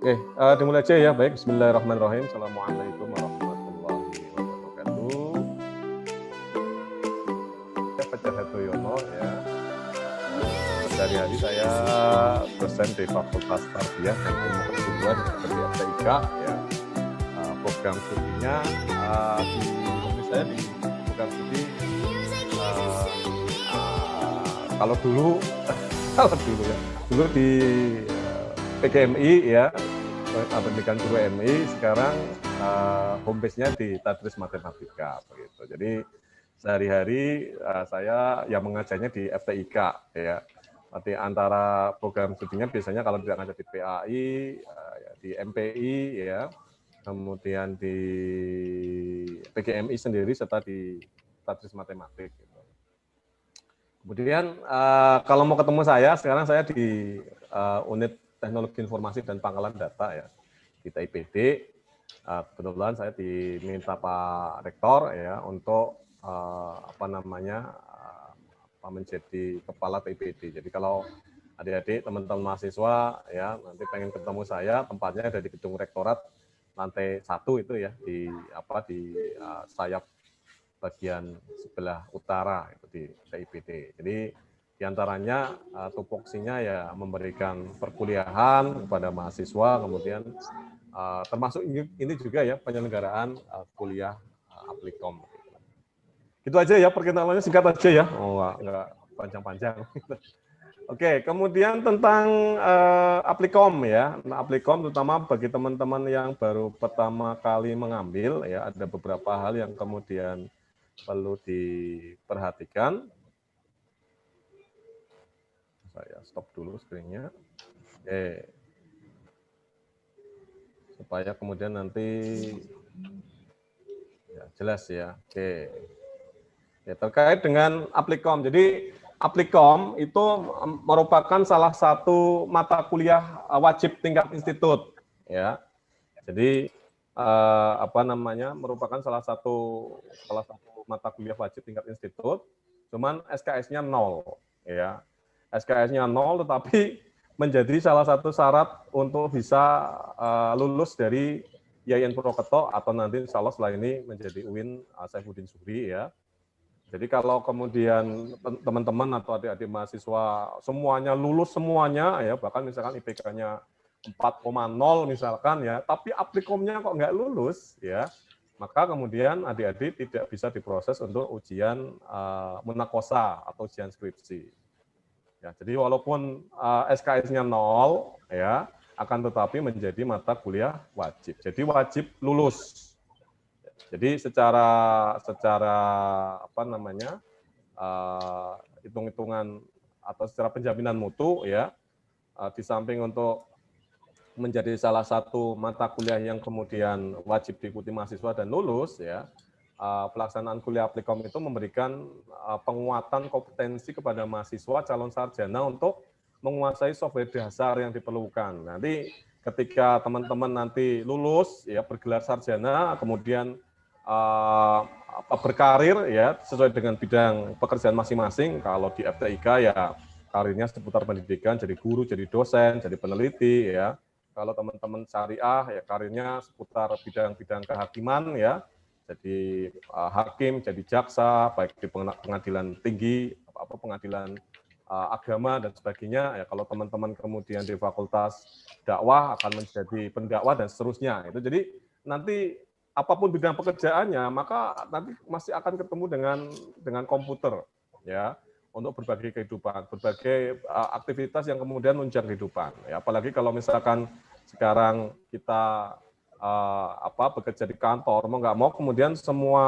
Oke, dimulai aja ya. Baik, bismillahirrahmanirrahim. Assalamualaikum warahmatullahi wabarakatuh. Saya Fajar Hatoyono ya. Sehari-hari saya dosen di Fakultas Tarbiyah dan Ilmu Keguruan di FTIK ya. Program studinya di saya di program studi kalau dulu dulu di PGMI ya, pendidikan guru MI, sekarang home base-nya di Tadris Matematika begitu. Jadi sehari-hari saya yang mengajarnya di FTIK ya. Nanti antara program studinya biasanya kalau tidak ngajar di PAI, di MPI ya, kemudian di PGMI sendiri serta di Tadris Matematik. Gitu. Kemudian kalau mau ketemu saya, sekarang saya di unit Teknologi Informasi dan Pangkalan Data ya di TIPD. Kebetulan saya diminta Pak Rektor ya untuk menjadi kepala TIPD. Jadi kalau adik-adik teman-teman mahasiswa ya nanti pengen ketemu saya, tempatnya ada di gedung Rektorat lantai 1 itu ya di sayap bagian sebelah utara itu di TIPD. Jadi diantaranya tupoksinya ya memberikan perkuliahan kepada mahasiswa, kemudian termasuk ini juga ya penyelenggaraan kuliah Aplikom. Gitu aja ya, perkenalannya singkat aja ya, enggak panjang-panjang. Oke, kemudian tentang Aplikom ya. Nah, Aplikom terutama bagi teman-teman yang baru pertama kali mengambil ya, ada beberapa hal yang kemudian perlu diperhatikan. Saya stop dulu screen-nya. Oke. Supaya kemudian nanti ya, jelas ya. Oke. Ya, terkait dengan Aplikom. Jadi Aplikom itu merupakan salah satu mata kuliah wajib tingkat institut ya. Jadi merupakan salah satu mata kuliah wajib tingkat institut, cuman SKS-nya 0 ya. SKS-nya 0 tetapi menjadi salah satu syarat untuk bisa lulus dari Yayan Purwokerto atau nanti insya Allah setelah ini menjadi UIN Saifuddin Zuhri ya. Jadi kalau kemudian teman-teman atau adik-adik mahasiswa semuanya lulus semuanya ya, bahkan misalkan IPK-nya 4,0 misalkan ya, tapi Aplikomnya kok nggak lulus ya, maka kemudian adik-adik tidak bisa diproses untuk ujian munakosa atau ujian skripsi. Ya, jadi walaupun SKS-nya 0 ya, akan tetapi menjadi mata kuliah wajib. Jadi wajib lulus. Jadi secara hitung-hitungan atau secara penjaminan mutu ya, di samping untuk menjadi salah satu mata kuliah yang kemudian wajib diikuti mahasiswa dan lulus ya, pelaksanaan kuliah Aplikom itu memberikan penguatan kompetensi kepada mahasiswa calon sarjana untuk menguasai software dasar yang diperlukan. Nanti ketika teman-teman nanti lulus ya bergelar sarjana, kemudian berkarir ya sesuai dengan bidang pekerjaan masing-masing. Kalau di FTIK ya karirnya seputar pendidikan, jadi guru, jadi dosen, jadi peneliti ya. Kalau teman-teman syariah ya karirnya seputar bidang-bidang kehakiman ya. Jadi hakim, jadi jaksa, baik di pengadilan tinggi, pengadilan agama dan sebagainya. Ya kalau teman-teman kemudian di fakultas dakwah akan menjadi pendakwah dan seterusnya. Itu jadi nanti apapun bidang pekerjaannya, maka nanti masih akan ketemu dengan komputer, ya, untuk berbagai kehidupan, berbagai aktivitas yang kemudian menunjang kehidupan. Ya, apalagi kalau misalkan sekarang kita bekerja di kantor, mau nggak mau kemudian semua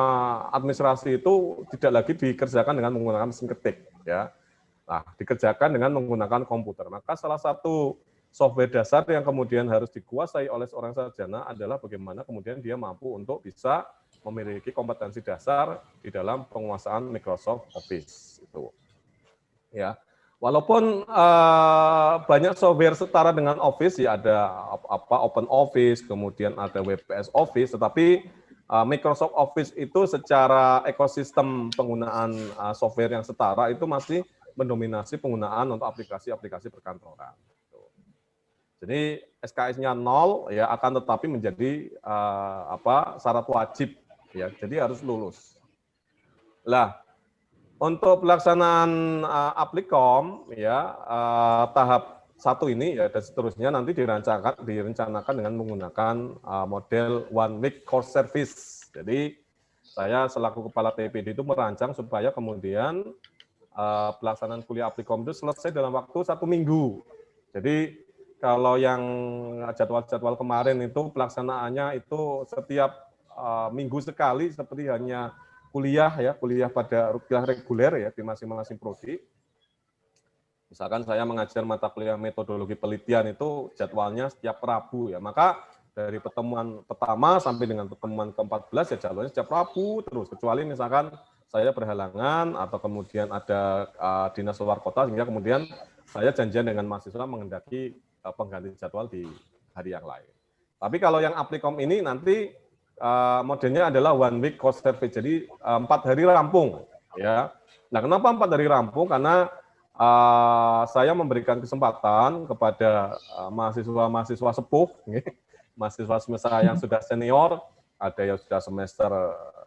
administrasi itu tidak lagi dikerjakan dengan menggunakan mesin ketik, ya. Nah, dikerjakan dengan menggunakan komputer. Maka salah satu software dasar yang kemudian harus dikuasai oleh seorang sarjana adalah bagaimana kemudian dia mampu untuk bisa memiliki kompetensi dasar di dalam penguasaan Microsoft Office itu. Ya, walaupun banyak software setara dengan Office ya ada Open Office, kemudian ada WPS Office, tetapi Microsoft Office itu secara ekosistem penggunaan software yang setara itu masih mendominasi penggunaan untuk aplikasi-aplikasi perkantoran. Jadi SKS-nya 0 ya akan tetapi menjadi syarat wajib ya. Jadi harus lulus. Lah, untuk pelaksanaan Applikom ya tahap 1 ini ya dan seterusnya nanti direncanakan dengan menggunakan model one week course service. Jadi saya selaku kepala TPD itu merancang supaya kemudian pelaksanaan kuliah Applikom itu selesai dalam waktu 1 minggu. Jadi kalau yang jadwal-jadwal kemarin itu pelaksanaannya itu setiap minggu sekali seperti hanya kuliah pada kuliah reguler ya di masing-masing prodi. Misalkan saya mengajar mata kuliah metodologi penelitian itu jadwalnya setiap Rabu ya. Maka dari pertemuan pertama sampai dengan pertemuan ke-14 ya jadwalnya setiap Rabu terus. Kecuali misalkan saya berhalangan atau kemudian ada dinas luar kota sehingga kemudian saya janjian dengan mahasiswa menghendaki pengganti jadwal di hari yang lain. Tapi kalau yang Applikom ini nanti modelnya adalah one week course service, jadi 4 hari rampung. Ya. Nah, kenapa 4 hari rampung? Karena saya memberikan kesempatan kepada mahasiswa-mahasiswa sepuh, mahasiswa semester yang sudah senior, ada yang sudah semester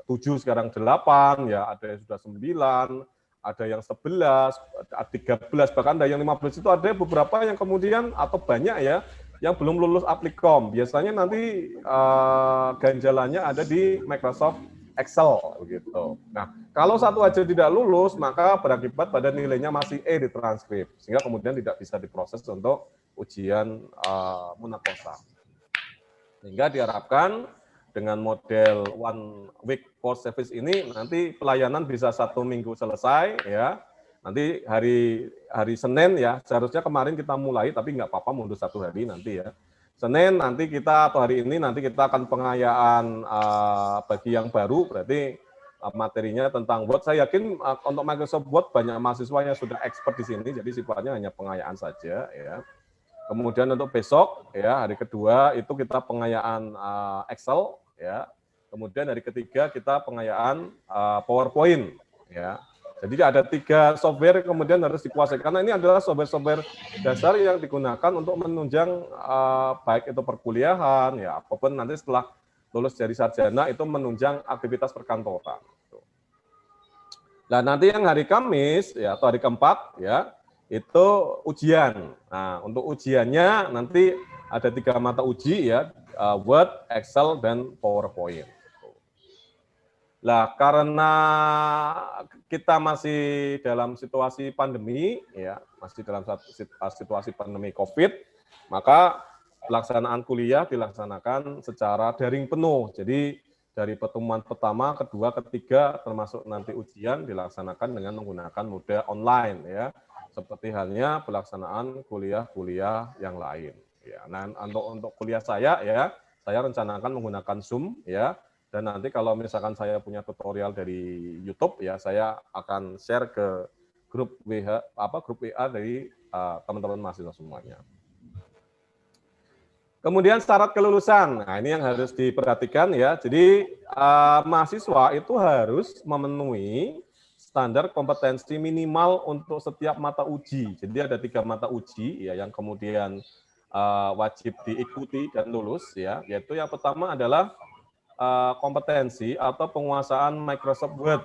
7 sekarang 8, ya ada yang sudah 9, ada yang 11, 13, bahkan ada yang 15 itu ada beberapa yang kemudian atau banyak ya yang belum lulus Applikom. Biasanya nanti ganjalannya ada di Microsoft Excel begitu. Nah, kalau satu aja tidak lulus, maka berakibat pada nilainya masih E di transkrip, sehingga kemudian tidak bisa diproses untuk ujian munakosa. Sehingga diharapkan dengan model one week course service ini nanti pelayanan bisa 1 minggu selesai ya. Nanti hari Senin ya, seharusnya kemarin kita mulai, tapi nggak apa-apa mundur 1 hari nanti ya. Senin nanti kita atau hari ini nanti kita akan pengayaan bagi yang baru, berarti materinya tentang Word. Saya yakin untuk Microsoft Word banyak mahasiswa yang sudah expert di sini, jadi sifatnya hanya pengayaan saja ya. Kemudian untuk besok ya hari kedua itu kita pengayaan Excel ya. Kemudian hari ketiga kita pengayaan PowerPoint ya. Jadi ada 3 software kemudian harus dikuasai karena ini adalah software-software dasar yang digunakan untuk menunjang baik itu perkuliahan ya apapun nanti setelah lulus dari sarjana itu menunjang aktivitas perkantoran. Nah, nanti yang hari Kamis ya atau hari keempat ya itu ujian. Nah, untuk ujiannya nanti ada 3 mata uji ya, Word, Excel, dan PowerPoint. Nah, karena kita masih dalam situasi pandemi, ya, masih dalam situasi pandemi COVID, maka pelaksanaan kuliah dilaksanakan secara daring penuh. Jadi dari pertemuan pertama, kedua, ketiga, termasuk nanti ujian dilaksanakan dengan menggunakan mode online, ya, seperti halnya pelaksanaan kuliah-kuliah yang lain. Ya, nah, untuk kuliah saya, ya, saya rencanakan menggunakan Zoom, ya. Dan nanti kalau misalkan saya punya tutorial dari YouTube ya saya akan share ke grup WA dari teman-teman mahasiswa semuanya. Kemudian syarat kelulusan. Nah, ini yang harus diperhatikan ya. Jadi mahasiswa itu harus memenuhi standar kompetensi minimal untuk setiap mata uji. Jadi ada 3 mata uji ya yang kemudian wajib diikuti dan lulus ya. Yaitu yang pertama adalah kompetensi atau penguasaan Microsoft Word.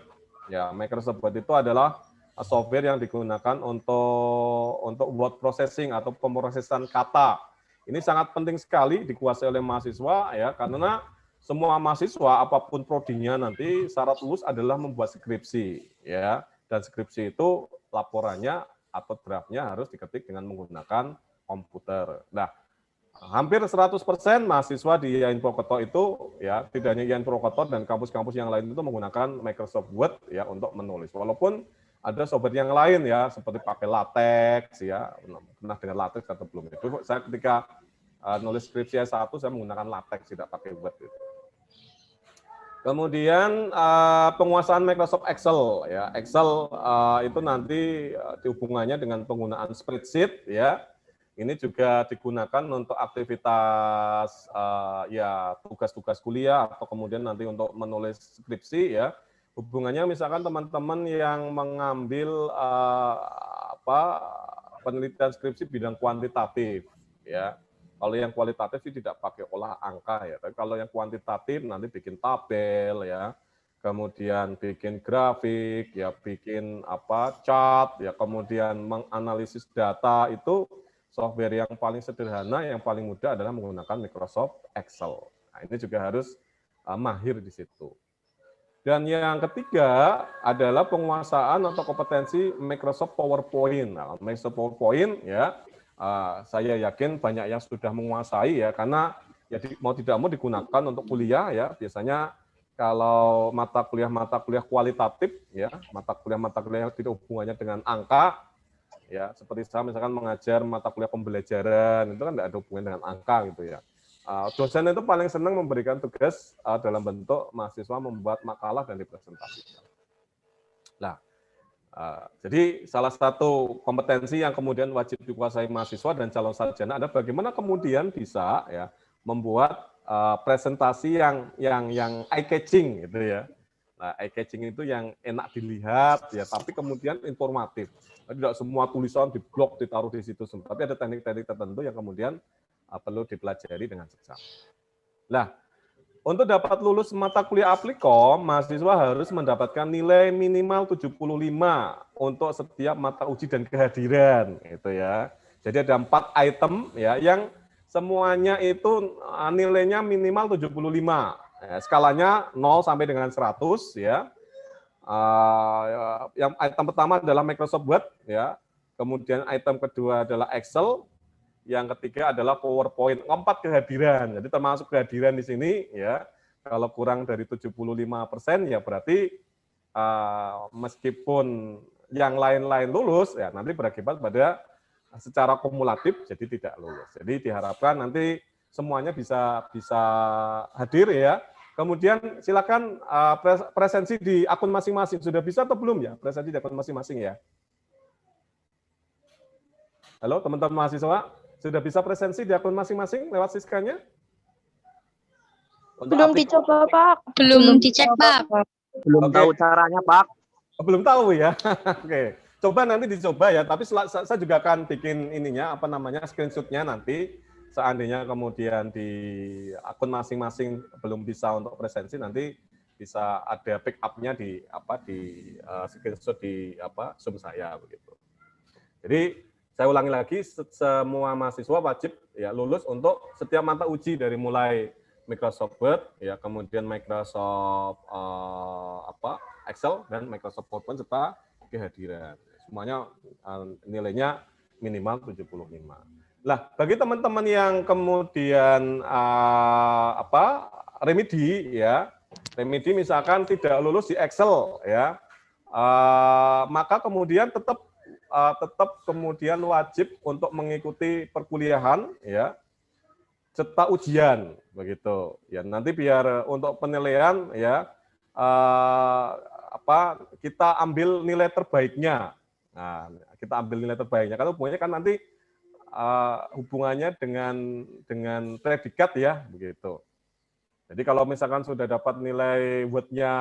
Ya, Microsoft Word itu adalah software yang digunakan untuk word processing atau pemrosesan kata. Ini sangat penting sekali dikuasai oleh mahasiswa ya karena semua mahasiswa apapun prodinya nanti syarat lulus adalah membuat skripsi ya dan skripsi itu laporannya atau draftnya harus diketik dengan menggunakan komputer. Nah, hampir 100% mahasiswa di IAIN Purwokerto itu ya tidak hanya IAIN Purwokerto dan kampus-kampus yang lain itu menggunakan Microsoft Word ya untuk menulis. Walaupun ada software yang lain ya seperti pakai LaTeX ya, pernah dengan LaTeX atau belum? Itu saya ketika nulis skripsi S1 saya menggunakan LaTeX tidak pakai Word itu. Kemudian penguasaan Microsoft Excel ya. Excel itu nanti hubungannya dengan penggunaan spreadsheet ya. Ini juga digunakan untuk aktivitas ya tugas-tugas kuliah atau kemudian nanti untuk menulis skripsi ya. Hubungannya misalkan teman-teman yang mengambil penelitian skripsi bidang kuantitatif ya. Kalau yang kualitatif sih tidak pakai olah angka ya, tapi kalau yang kuantitatif nanti bikin tabel ya, kemudian bikin grafik ya, bikin apa chart ya, kemudian menganalisis data. Itu software yang paling sederhana, yang paling mudah adalah menggunakan Microsoft Excel. Nah, ini juga harus mahir di situ. Dan yang ketiga adalah penguasaan atau kompetensi Microsoft PowerPoint. Nah, Microsoft PowerPoint ya, saya yakin banyak yang sudah menguasai ya, karena ya mau tidak mau digunakan untuk kuliah ya. Biasanya kalau mata kuliah kualitatif ya, mata kuliah yang tidak hubungannya dengan angka ya, seperti saya misalkan mengajar mata kuliah pembelajaran, itu kan tidak ada hubungan dengan angka gitu ya. Dosen itu paling senang memberikan tugas dalam bentuk mahasiswa membuat makalah dan dipresentasikan. Nah, jadi salah satu kompetensi yang kemudian wajib dikuasai mahasiswa dan calon sarjana adalah bagaimana kemudian bisa ya membuat presentasi yang eye catching gitu ya. Nah, eye catching itu yang enak dilihat ya, tapi kemudian informatif. Tidak semua tulisan di blog ditaruh di situ semua, tapi ada teknik-teknik tertentu yang kemudian perlu dipelajari dengan seksama. Nah, untuk dapat lulus mata kuliah Applikom, mahasiswa harus mendapatkan nilai minimal 75 untuk setiap mata uji dan kehadiran, gitu ya. Jadi ada 4 item ya yang semuanya itu nilainya minimal 75. Ya, skalanya 0 sampai dengan 100 ya. Yang item pertama adalah Microsoft Word ya. Kemudian item kedua adalah Excel, yang ketiga adalah PowerPoint, 4 kehadiran. Jadi termasuk kehadiran di sini ya. Kalau kurang dari 75% ya berarti meskipun yang lain-lain lulus ya nanti berakibat pada secara kumulatif jadi tidak lulus. Jadi diharapkan nanti semuanya bisa hadir ya. Kemudian silakan presensi di akun masing-masing. Sudah bisa atau belum ya presensi di akun masing-masing ya? Halo teman-teman mahasiswa? Sudah bisa presensi di akun masing-masing lewat Siskanya? Belum dicoba, Pak. Belum dicek, Pak. Belum tahu caranya, Pak. Belum tahu ya. Oke. Coba nanti dicoba ya, tapi saya juga akan bikin ininya apa namanya screenshotnya nanti seandainya kemudian di akun masing-masing belum bisa untuk presensi, nanti bisa ada backup-nya di screenshot di Zoom saya begitu. Jadi saya ulangi lagi, semua mahasiswa wajib ya lulus untuk setiap mata uji dari mulai Microsoft Word, ya kemudian Microsoft Excel dan Microsoft PowerPoint serta kehadiran. Semuanya nilainya minimal 75. Nah, bagi teman-teman yang kemudian remedi ya, remedi misalkan tidak lulus di Excel ya, maka kemudian tetap kemudian wajib untuk mengikuti perkuliahan ya serta ujian begitu ya. Nanti biar untuk penilaian ya kita ambil nilai terbaiknya. Nah, kita ambil nilai terbaiknya karena hubungannya kan nanti hubungannya dengan predikat ya begitu. Jadi kalau misalkan sudah dapat nilai Word-nya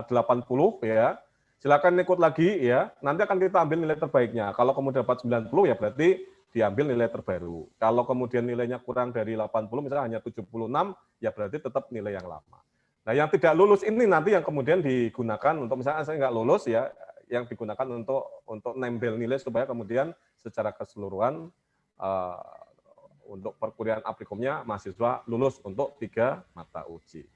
80 ya, silakan ikut lagi ya, nanti akan kita ambil nilai terbaiknya. Kalau kamu dapat 90 ya berarti diambil nilai terbaru. Kalau kemudian nilainya kurang dari 80, misalnya hanya 76, ya berarti tetap nilai yang lama. Nah yang tidak lulus ini nanti yang kemudian digunakan untuk, misalnya saya nggak lulus ya, yang digunakan untuk nempel nilai supaya kemudian secara keseluruhan untuk perkuliahan Applikom-nya mahasiswa lulus untuk 3 mata uji.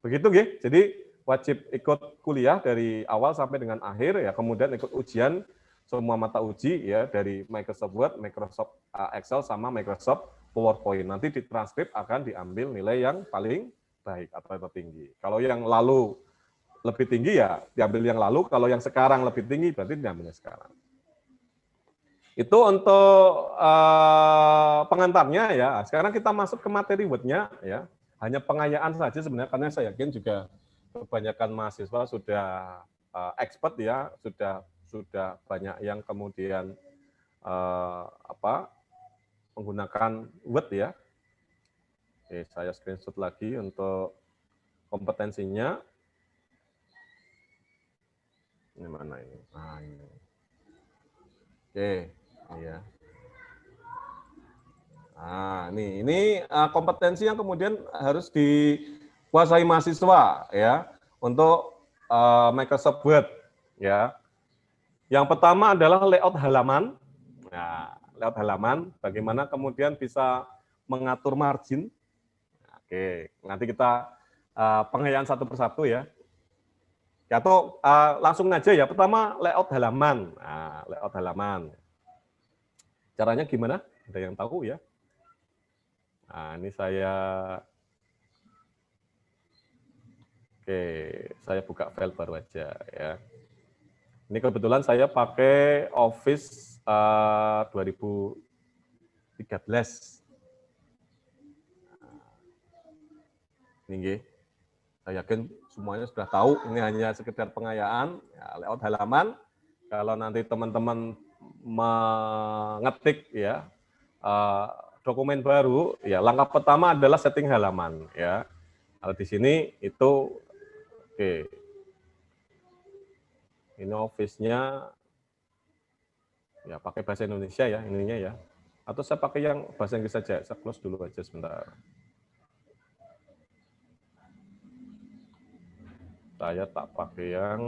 Begitu nggih. Jadi wajib ikut kuliah dari awal sampai dengan akhir ya, kemudian ikut ujian semua mata uji ya dari Microsoft Word, Microsoft Excel sama Microsoft PowerPoint. Nanti di transkrip akan diambil nilai yang paling baik atau tertinggi. Kalau yang lalu lebih tinggi ya diambil yang lalu, kalau yang sekarang lebih tinggi berarti diambilnya sekarang. Itu untuk pengantarnya ya. Sekarang kita masuk ke materi Word-nya ya. Hanya pengayaan saja sebenarnya, karena saya yakin juga kebanyakan mahasiswa sudah expert ya, sudah banyak yang kemudian menggunakan Word ya. Oke, saya screenshot lagi untuk kompetensinya. Ini mana ini? Nah, ini. Oke, iya. Nah, ini kompetensi yang kemudian harus dikuasai mahasiswa ya untuk Microsoft Word ya. Yang pertama adalah layout halaman. Nah, layout halaman, bagaimana kemudian bisa mengatur margin. Oke, nanti kita pengayaan satu persatu ya. Atau langsung aja ya. Pertama layout halaman. Nah, layout halaman. Caranya gimana? Ada yang tahu ya? Nah, ini saya buka file baru aja ya. Ini kebetulan saya pakai Office 2013. Ini saya yakin semuanya sudah tahu, ini hanya sekedar pengayaan, ya, layout halaman. Kalau nanti teman-teman mengetik ya dokumen baru, ya langkah pertama adalah setting halaman ya. Kalau di sini itu oke. Ini Office-nya ya pakai bahasa Indonesia ya ininya ya. Atau saya pakai yang bahasa Inggris saja. Saya close dulu aja sebentar. Saya tak pakai yang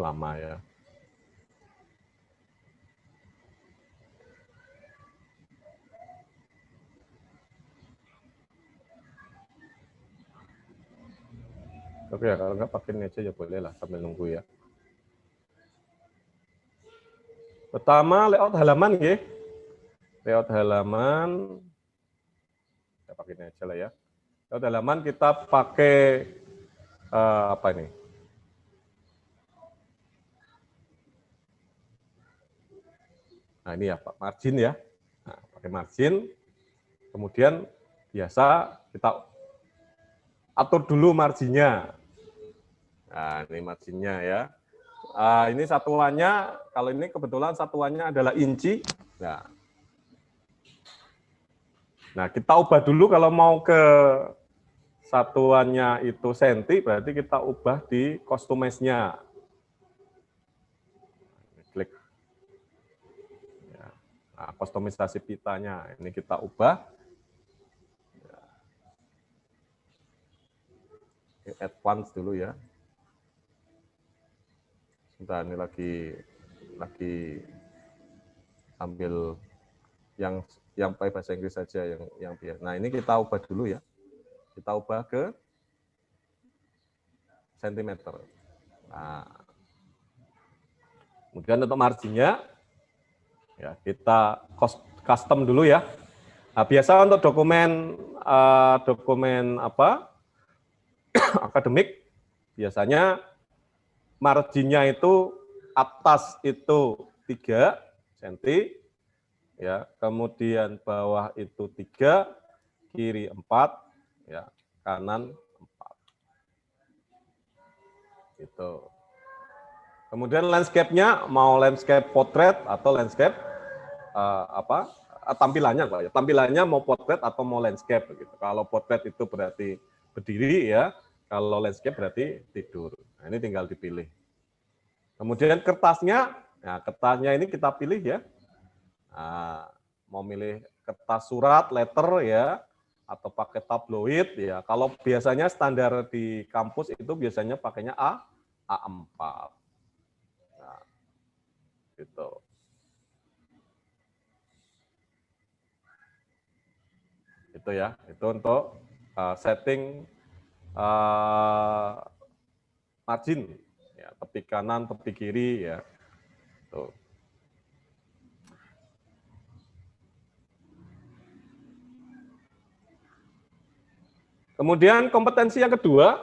lama ya. Oke ya, kalau nggak pakai ini aja ya boleh lah sambil nunggu ya. Pertama layout halaman ya. Layout halaman, kita pakai ini aja lah ya. Layout halaman kita pakai apa ini? Nah ini ya Pak, margin ya. Nah, pakai margin, kemudian biasa kita atur dulu marginnya. Nah ini marginnya ya. Ini satuannya, kalau ini kebetulan satuannya adalah inci. Nah, kita ubah dulu kalau mau ke satuannya itu senti, berarti kita ubah di customize-nya. Klik. Nah, kustomisasi pitanya, ini kita ubah. Advance dulu ya. Sebentar, ini lagi sambil yang pakai bahasa Inggris saja yang biar. Nah, ini kita ubah dulu ya. Kita ubah ke sentimeter. Nah, kemudian untuk marginnya ya kita custom dulu ya. Nah, biasa untuk dokumen akademik biasanya marginnya itu atas itu 3 cm, ya, kemudian bawah itu 3, kiri 4, ya, kanan 4. Gitu. Kemudian landscape-nya mau landscape portrait atau landscape tampilannya Pak ya. Tampilannya mau portrait atau mau landscape gitu. Kalau portrait itu berarti berdiri ya, kalau landscape berarti tidur. Nah, ini tinggal dipilih. Kemudian kertasnya, nah kertasnya ini kita pilih ya. Nah, mau milih kertas surat, letter ya, atau pakai tabloid ya. Kalau biasanya standar di kampus itu biasanya pakainya A4. Nah, gitu. Itu ya, itu untuk setting margin ya, tepi kanan, tepi kiri ya. Tuh. Kemudian kompetensi yang kedua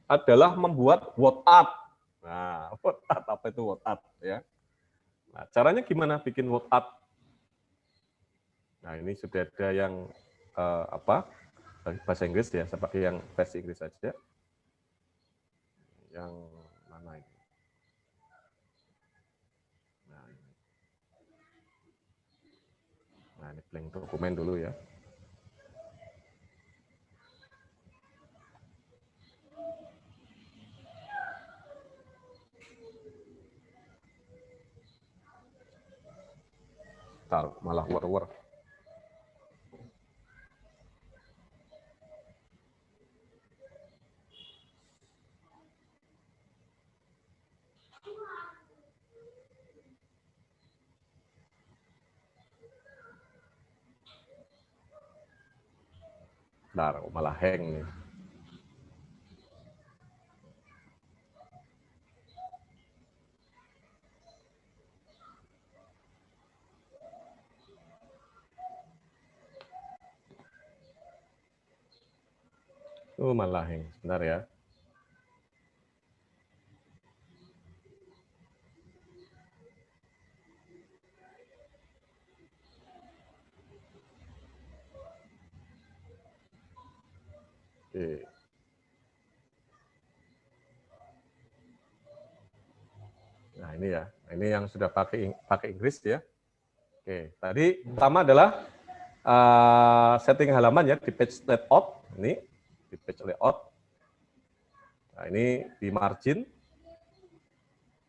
adalah membuat word art. Nah, word art apa itu word art ya? Nah, caranya gimana bikin word art? Nah, ini sudah ada yang bahasa Inggris ya, saya pakai yang versi Inggris saja. Yang mana ini? Nah, ini. Nah, ini blank dokumen dulu ya. Ntar malah war-war. Ntar malah hang nih. Malah hang. Sebentar ya. Oke. Nah, ini ya. Ini yang sudah pakai Inggris ya. Oke, tadi pertama adalah setting halaman ya di page layout. Ini di page layout. Nah, ini di margin.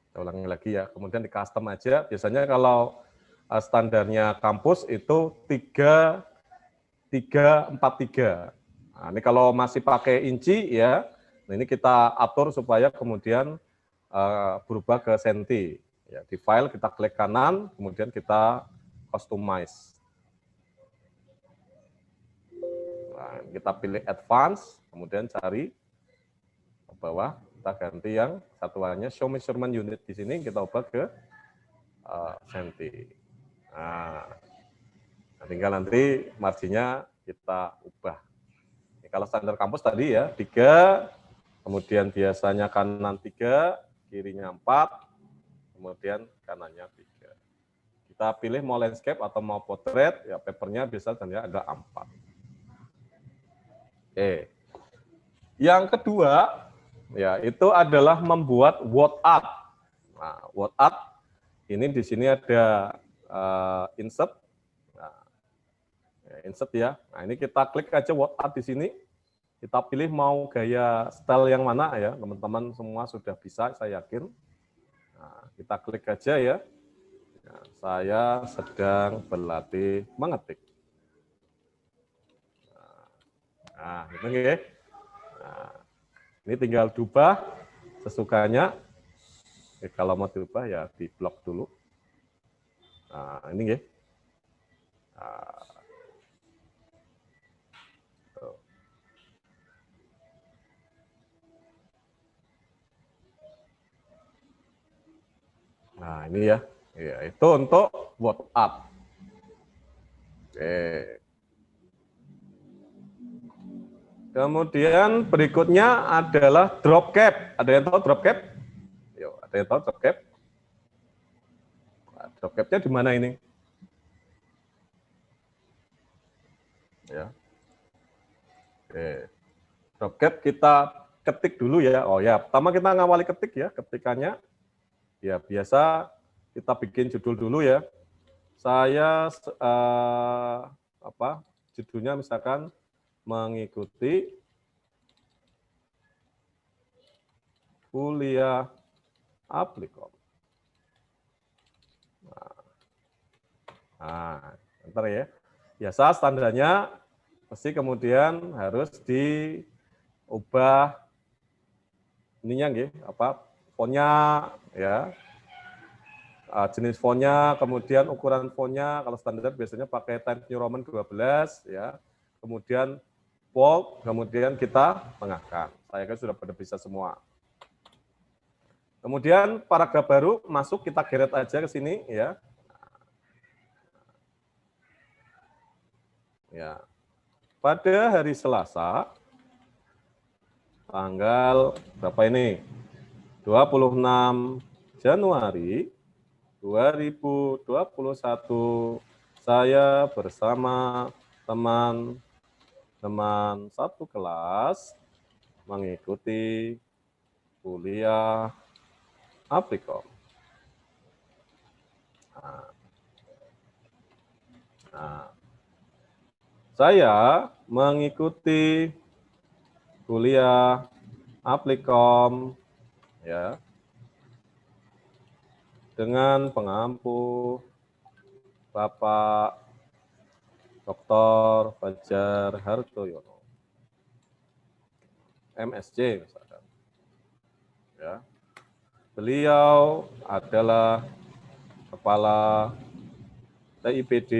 Kita ulangi lagi ya. Kemudian di custom aja. Biasanya kalau standarnya kampus itu 343. Nah, ini kalau masih pakai inci ya, nah ini kita atur supaya kemudian berubah ke senti. Ya, di file kita klik kanan, kemudian kita customize. Nah, kita pilih advance, kemudian cari ke bawah, kita ganti yang satuannya show measurement unit di sini kita ubah ke senti. Nah, tinggal nanti marginnya kita ubah. Ini kalau standar kampus tadi ya 3, kemudian biasanya kanan 3, kirinya 4, kemudian kanannya 3. Kita pilih mau landscape atau mau portrait, ya papernya biasanya ada 4. Oke. Yang kedua, ya itu adalah membuat word art. Nah, word art ini di sini ada insert. Nah, insert ya. Nah, ini kita klik aja word art di sini. Kita pilih mau gaya style yang mana ya, teman-teman semua sudah bisa, saya yakin. Nah, kita klik aja ya. Nah, saya sedang berlatih mengetik. Nah, gitu ya. Nah, ini tinggal diubah sesukanya. Kalau mau diubah ya di blok dulu. Nah, ini ya. Nah, ini ya. Ya, itu untuk word art. Oke. Kemudian berikutnya adalah drop cap. Ada yang tahu drop cap? Yo, ada yang tahu drop cap? Nah, drop cap-nya di mana ini? Ya. Oke. Drop cap kita ketik dulu ya. Oh ya, pertama kita ngawali ketik ya, ketikannya. Ya, biasa kita bikin judul dulu ya. Saya judulnya misalkan mengikuti kuliah Applikom. Nah, bentar ya. Biasa standarnya pasti kemudian harus diubah ininya nggih, fontnya ya. Jenis fontnya, kemudian ukuran fontnya, kalau standar biasanya pakai Times New Roman 12 ya. Kemudian bold, kemudian kita tengahkan. Saya kan sudah pada bisa semua. Kemudian paragraf baru masuk, kita geret aja ke sini ya. Ya. Pada hari Selasa tanggal berapa ini? 26 Januari 2021 saya bersama teman-teman satu kelas mengikuti kuliah Applikom. Nah, Saya mengikuti kuliah Aplikom ya dengan pengampu Bapak Dr. Fajar Hartoyono, MSc misalkan. Ya. Beliau adalah Kepala TIPD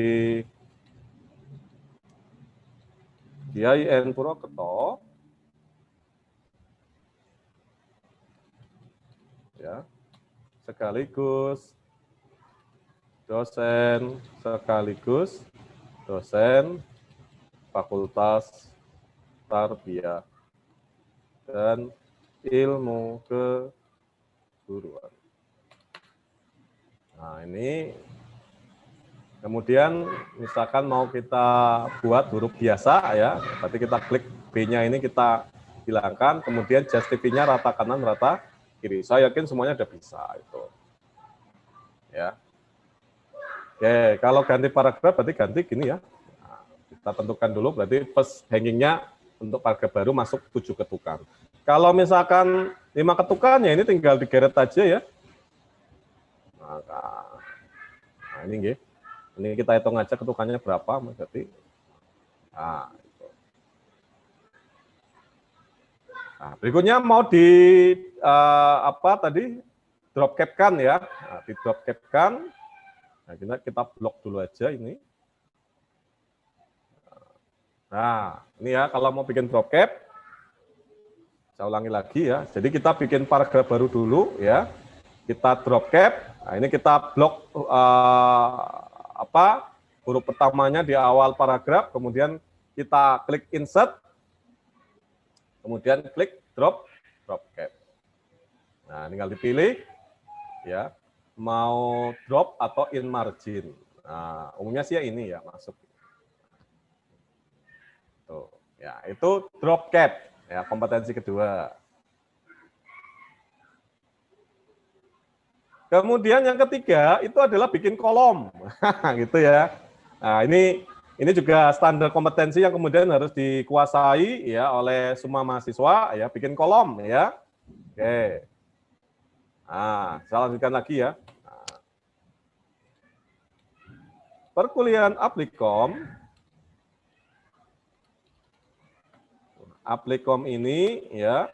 GIN Purwokerto, ya, sekaligus dosen Fakultas Tarbiyah dan Ilmu Keguruan. Nah, ini kemudian misalkan mau kita buat huruf biasa ya, berarti kita klik B-nya ini kita hilangkan, kemudian justify-nya rata kanan, rata kiri. Saya yakin semuanya udah bisa itu. Ya. Oke, kalau ganti paragraf berarti ganti gini ya. Nah, kita tentukan dulu berarti first hanging-nya untuk paragraf baru masuk 7 ketukan. Kalau misalkan 5 ketukan ya ini tinggal digeret aja ya. Nah ini nggih. Ini kita hitung aja ketukannya berapa berarti. Nah, itu. Nah, berikutnya mau di apa tadi drop cap-kan ya. Nah, di drop cap-kan. Nah, kita blok dulu aja ini. Nah, ini ya kalau mau bikin drop cap, saya ulangi lagi ya. Jadi kita bikin paragraf baru dulu ya. Kita drop cap. Nah, ini kita blok huruf pertamanya di awal paragraf, kemudian kita klik insert, kemudian klik drop cap. Nah, tinggal dipilih ya. Mau drop atau in margin. Nah, umumnya sih ya ini ya masuk. Tuh, ya itu drop cap ya kompetensi kedua. Kemudian yang ketiga itu adalah bikin kolom, gitu ya. Nah ini juga standar kompetensi yang kemudian harus dikuasai ya oleh semua mahasiswa ya bikin kolom ya. Oke. Nah, saya lanjutkan lagi ya. Perkuliahan Aplikom ini ya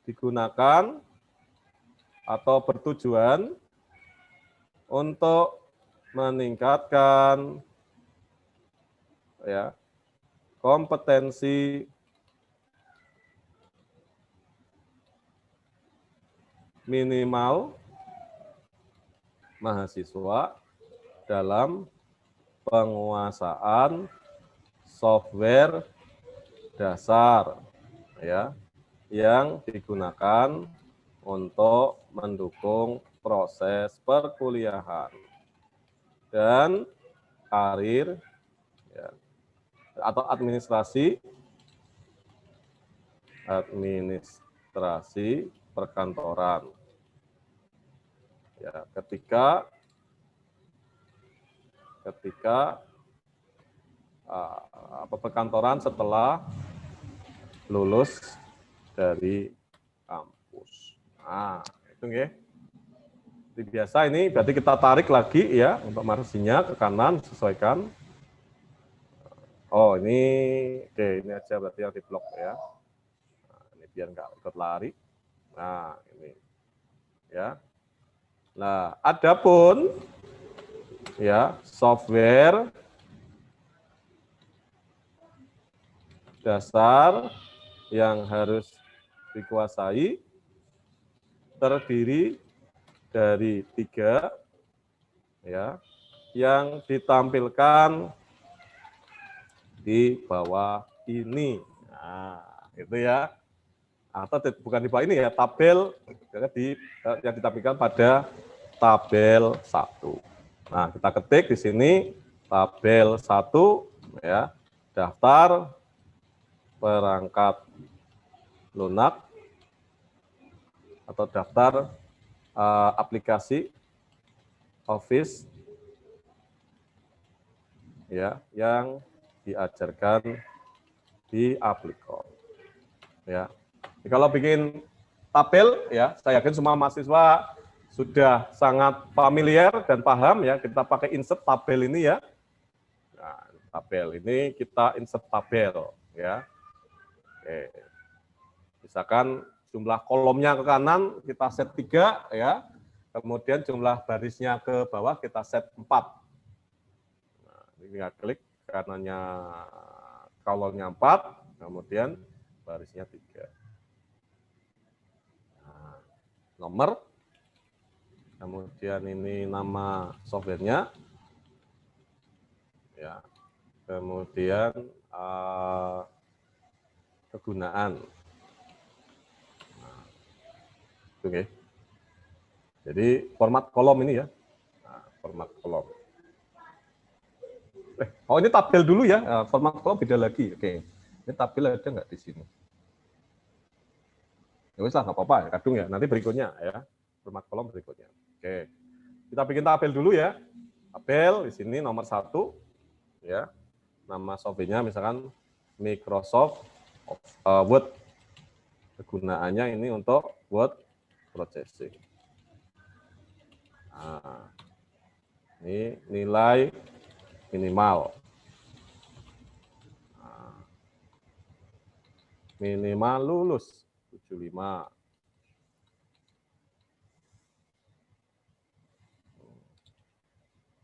digunakan atau bertujuan untuk meningkatkan ya kompetensi minimal mahasiswa dalam penguasaan software dasar ya yang digunakan untuk mendukung proses perkuliahan dan karir ya, atau administrasi perkantoran ya ketika perkantoran setelah lulus dari kampus. Nah, itu nggih. Seperti biasa ini berarti kita tarik lagi ya untuk marginnya ke kanan sesuaikan. Oh, ini oke, ini aja berarti yang diblok ya. Nah, ini biar nggak ikut lari. Nah, ini ya. Nah, adapun ya software dasar yang harus dikuasai terdiri dari 3 ya yang ditampilkan di bawah ini. Nah, itu ya. Atau bukan di bawah ini ya, tabel yang ditampilkan pada tabel 1. Nah, kita ketik di sini tabel 1 ya, daftar perangkat lunak atau daftar aplikasi Office ya yang diajarkan di Aplikol. Ya. Jadi kalau bikin tabel, ya, saya yakin semua mahasiswa sudah sangat familiar dan paham ya. Kita pakai insert tabel ini ya. Nah, tabel ini kita insert tabel ya. Oke. Misalkan jumlah kolomnya ke kanan kita set 3 ya. Kemudian jumlah barisnya ke bawah kita set 4. Nah, ini tinggal klik kanannya kolomnya 4, kemudian barisnya 3. Nah, nomor, kemudian ini nama softwarenya, ya, kemudian kegunaan. Nah, oke. Jadi format kolom ini ya, nah, format kolom. Oh ini tabel dulu ya, format kolom beda lagi. Oke, ini tabel ada nggak di sini? Ya wis lah, nggak apa-apa, ya, kadung ya. Nanti berikutnya ya, format kolom berikutnya. Oke, kita bikin tabel dulu ya. Tabel di sini nomor 1 ya, nama softwarenya misalkan Microsoft Word. Kegunaannya ini untuk word processing. Nah, ini nilai minimal. Nah, minimal lulus 75.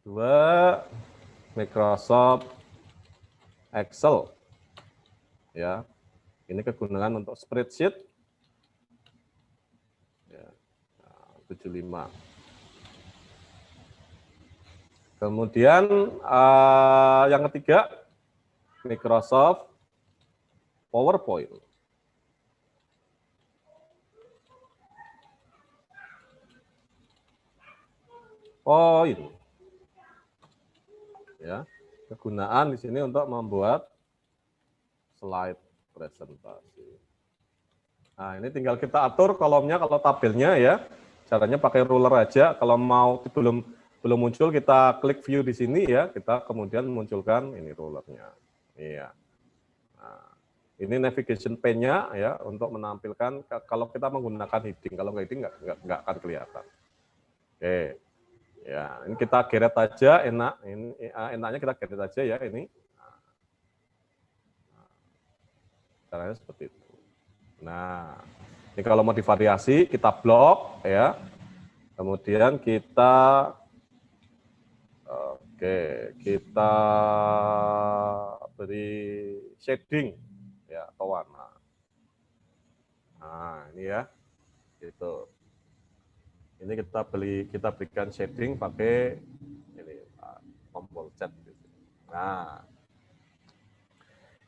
Dua, Microsoft Excel. Ya. Ini kegunaan untuk spreadsheet. Ya, 75. Kemudian yang ketiga, Microsoft PowerPoint. Ya, kegunaan di sini untuk membuat slide presentasi. Nah, ini tinggal kita atur kolomnya kalau tabelnya ya. Caranya pakai ruler aja. Kalau mau belum muncul, kita klik view di sini ya. Kita kemudian munculkan ini rulernya. Iya. Nah, ini navigation pane-nya ya untuk menampilkan kalau kita menggunakan heading. Kalau nggak heading nggak akan kelihatan. Oke. Ya, ini kita geret aja, enaknya kita geret aja ya ini. Caranya seperti itu. Nah, ini kalau mau divariasi kita blok ya. Kemudian kita kita beri shading ya atau warna. Nah, ini ya. Gitu. Ini kita berikan shading pakai ini tombol cat gitu. Nah,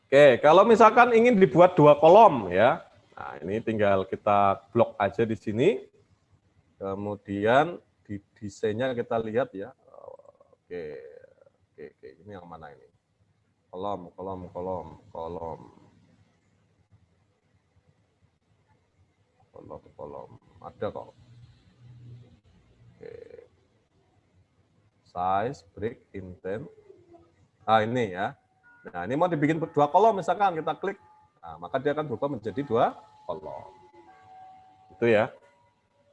oke, kalau misalkan ingin dibuat 2 kolom ya, nah ini tinggal kita blok aja di sini, kemudian di desainnya kita lihat ya. Oke, ini yang mana ini? Kolom, ada kok. Oke, size, break, intent. Ah ini ya. Nah, ini mau dibikin 2 kolom misalkan kita klik, nah, maka dia akan berubah menjadi 2 kolom. Itu ya.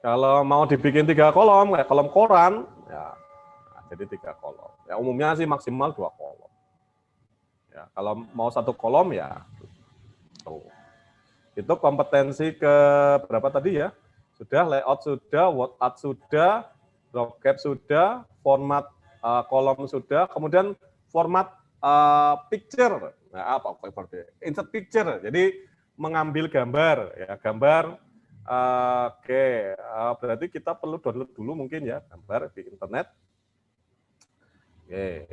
Kalau mau dibikin 3 kolom, kayak kolom koran, ya nah, jadi 3 kolom. Ya umumnya sih maksimal 2 kolom. Ya, kalau mau 1 kolom ya tuh. Itu kompetensi ke berapa tadi ya? Sudah, layout sudah, word art sudah, block cap sudah, format kolom sudah, kemudian format picture. Nah, apa insert picture. Jadi mengambil gambar ya, gambar. Berarti kita perlu download dulu mungkin ya gambar di internet. Oke.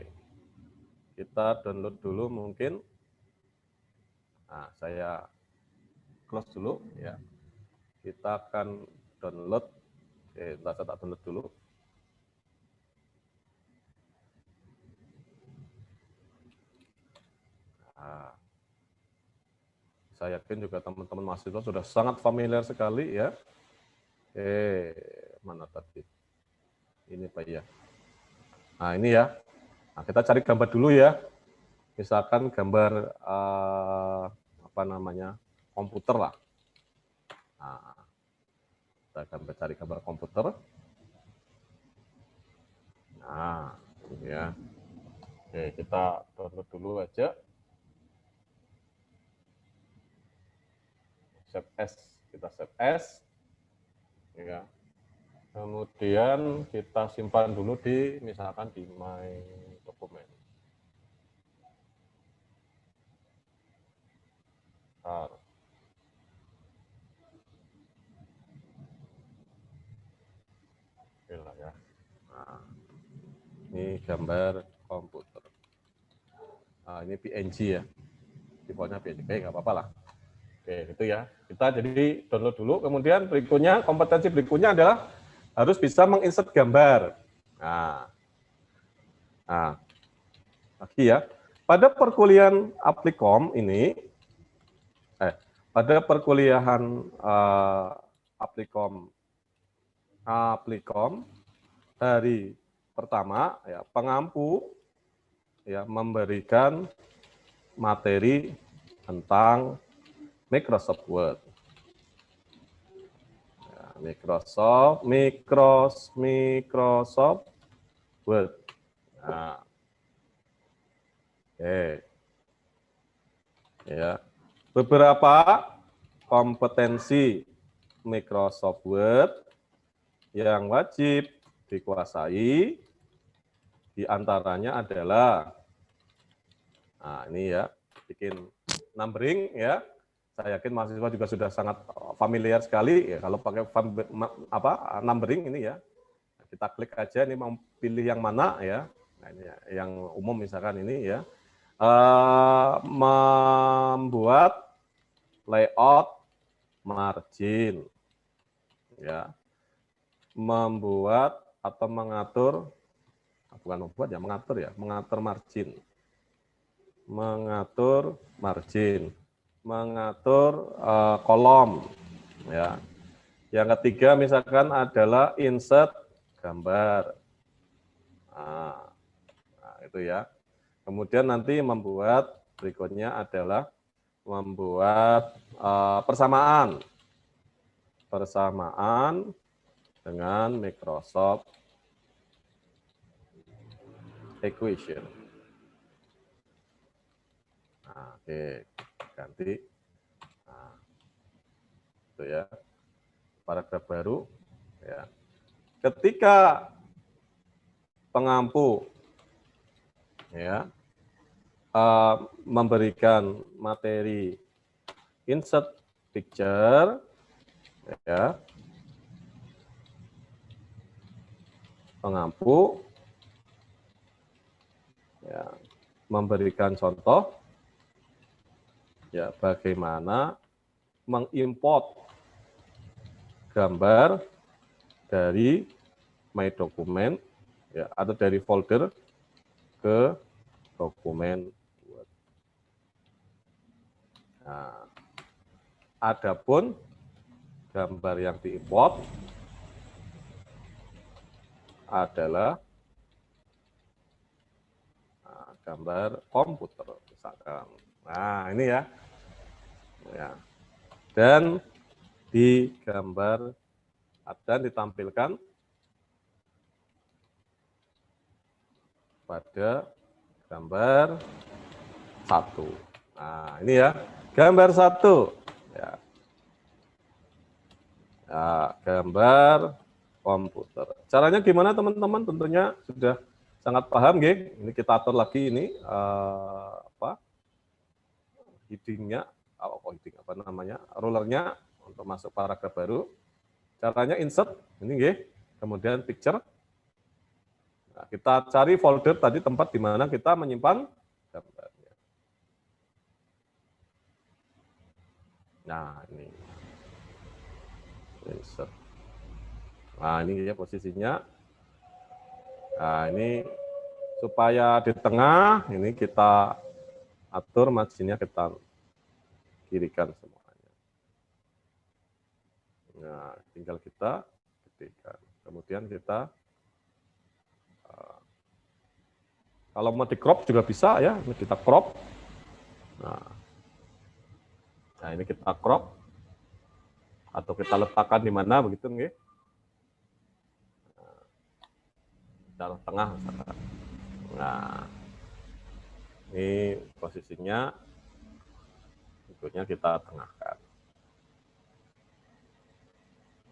Kita download dulu mungkin. Nah, saya close dulu ya. Kita akan download. Oke, saya tak download dulu. Nah, saya yakin juga teman-teman mahasiswa sudah sangat familiar sekali ya. Mana tadi? Ini Pak ya. Nah, ini ya. Nah, kita cari gambar dulu ya. misalkan gambar apa namanya komputer lah. Nah, kita akan cari gambar komputer. Nah, ini ya. Oke, kita download dulu aja. Save as, kita save as. Ya. Kemudian kita simpan dulu di, misalkan di My Document. Bentar. Oke lah ya. Nah, ini gambar komputer. Nah, ini PNG ya. Defaultnya PNG, nggak apa-apa lah. Oke, itu ya. Kita jadi download dulu. Kemudian berikutnya, kompetensi berikutnya adalah harus bisa menginsert gambar. Nah, lagi ya. Pada perkuliahan Applikom ini, pada perkuliahan Applikom hari pertama, ya, pengampu ya memberikan materi tentang Microsoft Word. Ya, Microsoft Word. Nah, oke. Ya. Beberapa kompetensi Microsoft Word yang wajib dikuasai diantaranya adalah, nah ini ya, bikin numbering ya. Saya yakin mahasiswa juga sudah sangat familiar sekali ya kalau pakai numbering ini ya. Kita klik aja ini mau pilih yang mana ya. Nah, ini ya, yang umum misalkan ini ya. Membuat layout margin ya. Membuat atau mengatur, bukan membuat ya, mengatur margin. Mengatur margin, mengatur kolom ya. Yang ketiga misalkan adalah insert gambar. Nah, itu ya. Kemudian nanti membuat berikutnya adalah membuat persamaan dengan Microsoft Equation. Nah, oke, ganti. Nah, itu ya. Paragraf baru. Ya. Ketika pengampu ya memberikan materi insert picture ya, pengampu ya memberikan contoh ya bagaimana mengimport gambar dari My Document ya atau dari folder ke dokumen Word. Nah, adapun gambar yang diimport adalah gambar komputer misalkan. Nah, ini ya. Ya. Dan digambar dan ditampilkan pada gambar 1. Nah, ini ya, gambar 1. Ya. Ya, gambar komputer. Caranya gimana teman-teman? Tentunya sudah sangat paham, nggih. Ini kita atur lagi ini heading-nya, apa namanya, rulernya untuk masuk paragraf baru. Caranya insert, ini nggih. Kemudian picture. Nah, kita cari folder tadi tempat di mana kita menyimpan gambarnya. Nah, ini. Insert. Nah, ini ya posisinya. Nah, ini supaya di tengah, ini kita atur marginnya, kita kirikan semuanya. Nah, tinggal kita ketikkan. Kemudian kita Kalau mau di crop juga bisa ya, ini kita crop. Nah ini kita crop atau kita letakkan di mana begitu nggih. Taruh tengah misalkan. Nah, ini posisinya, berikutnya kita tengahkan.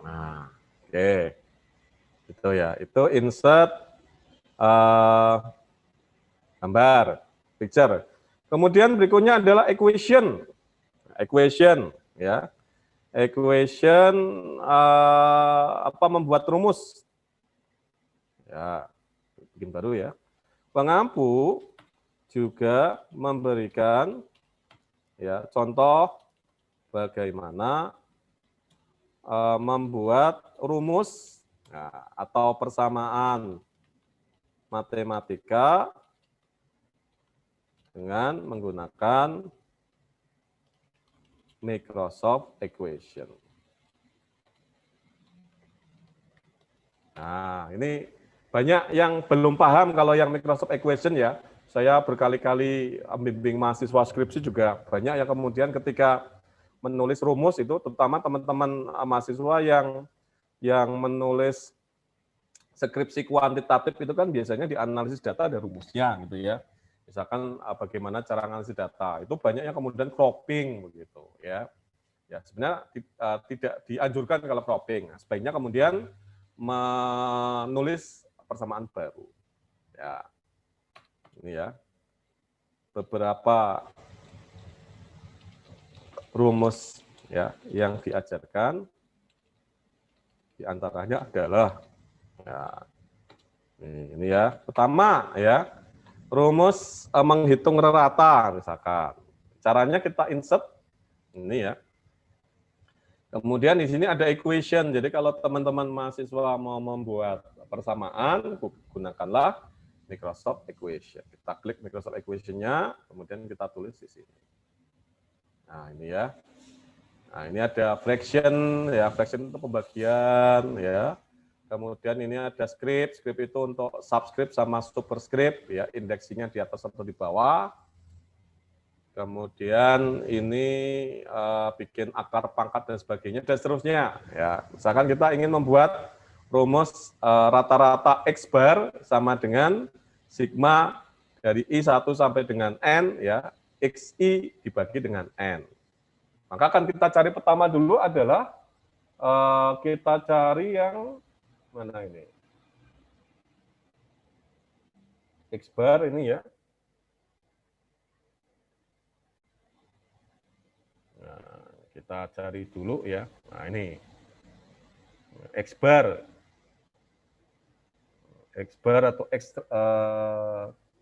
Nah, oke, itu ya, itu insert gambar, picture. Kemudian berikutnya adalah equation, ya, equation membuat rumus, ya, bikin baru ya. Pengampu juga memberikan ya contoh bagaimana membuat rumus atau persamaan matematika dengan menggunakan Microsoft Equation. Nah, ini banyak yang belum paham kalau yang Microsoft Equation ya. Saya berkali-kali bimbing mahasiswa skripsi juga banyak yang kemudian ketika menulis rumus itu, terutama teman-teman mahasiswa yang menulis skripsi kuantitatif itu kan biasanya di analisis data ada rumusnya gitu ya. Misalkan bagaimana cara analisis data, itu banyak yang kemudian cropping begitu ya. Ya sebenarnya tidak dianjurkan kalau cropping. Nah, sebaiknya kemudian menulis persamaan baru. Ya. Ini ya. Beberapa rumus ya yang diajarkan di antaranya adalah ya, ini ya. Pertama ya, rumus menghitung rata misalkan. Caranya kita insert ini ya. Kemudian di sini ada equation. Jadi kalau teman-teman mahasiswa mau membuat persamaan, gunakanlah Microsoft Equation. Kita klik Microsoft Equation-nya, kemudian kita tulis di sini. Nah, ini ya. Nah, ini ada fraction ya, fraction itu pembagian ya. Kemudian ini ada script, script itu untuk subscript sama superscript ya, indeksinya di atas atau di bawah. Kemudian ini bikin akar pangkat dan sebagainya dan seterusnya ya. Misalkan kita ingin membuat rumus rata-rata X bar sama dengan sigma dari I1 sampai dengan N ya, XI dibagi dengan N. Maka akan kita cari pertama dulu adalah kita cari yang mana ini? X bar ini ya. Nah, kita cari dulu ya. Nah, ini X bar atau X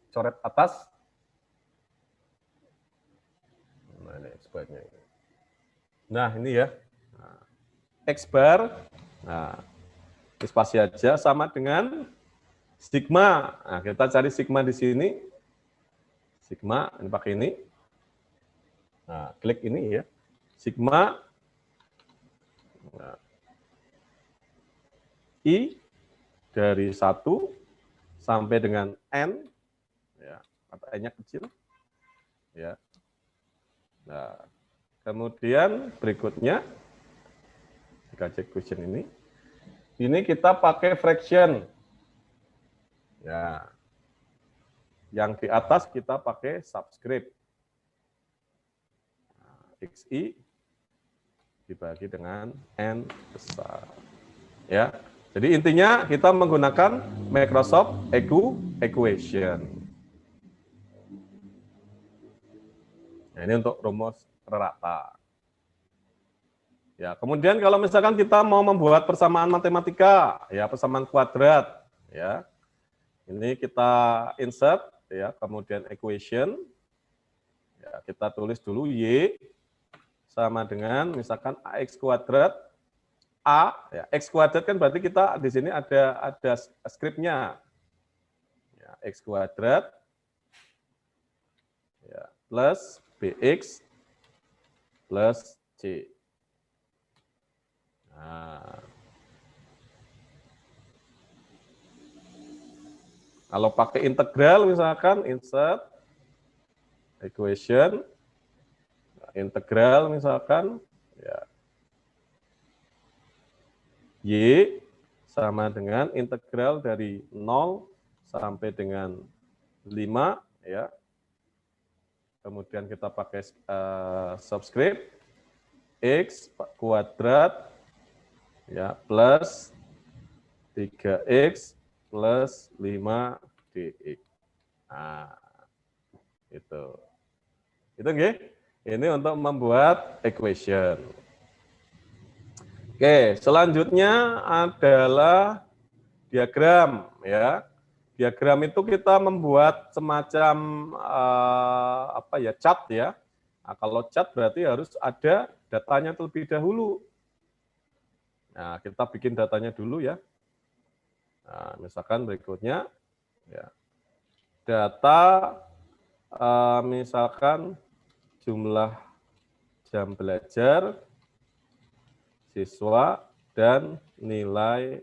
coret atas. Nah, ini X barnya. Nah, ini ya. Nah, X bar. Nah, spasi aja sama dengan sigma. Nah, kita cari sigma di sini. Sigma ini pakai ini. Nah, klik ini ya. Sigma nah, I dari 1 sampai dengan N, ya, atau N-nya kecil. Ya. Nah, kemudian berikutnya, jika cek question ini kita pakai fraction. Ya. Yang di atas kita pakai subscript. Nah, XI dibagi dengan N besar. Ya. Jadi intinya kita menggunakan Microsoft Equation. Nah, ini untuk rumus rata. Ya, kemudian kalau misalkan kita mau membuat persamaan matematika, ya persamaan kuadrat, ya. Ini kita insert ya, kemudian equation. Ya, kita tulis dulu Y sama dengan misalkan AX kuadrat A, ya, X kuadrat kan berarti kita di sini ada skripnya. Ya, X kuadrat ya, plus BX plus C. Nah, Kalau pakai integral misalkan insert equation integral misalkan ya y sama dengan integral dari 0 sampai dengan 5 ya. Kemudian kita pakai subscript x kuadrat ya plus 3x plus 5 dx. Nah, itu nggih. Ini untuk membuat equation. Oke, selanjutnya adalah diagram ya. Diagram itu kita membuat semacam apa ya, chart ya. Nah, kalau chart berarti harus ada datanya terlebih dahulu. Nah, kita bikin datanya dulu ya. Nah, misalkan berikutnya ya. Data misalkan jumlah jam belajar siswa dan nilai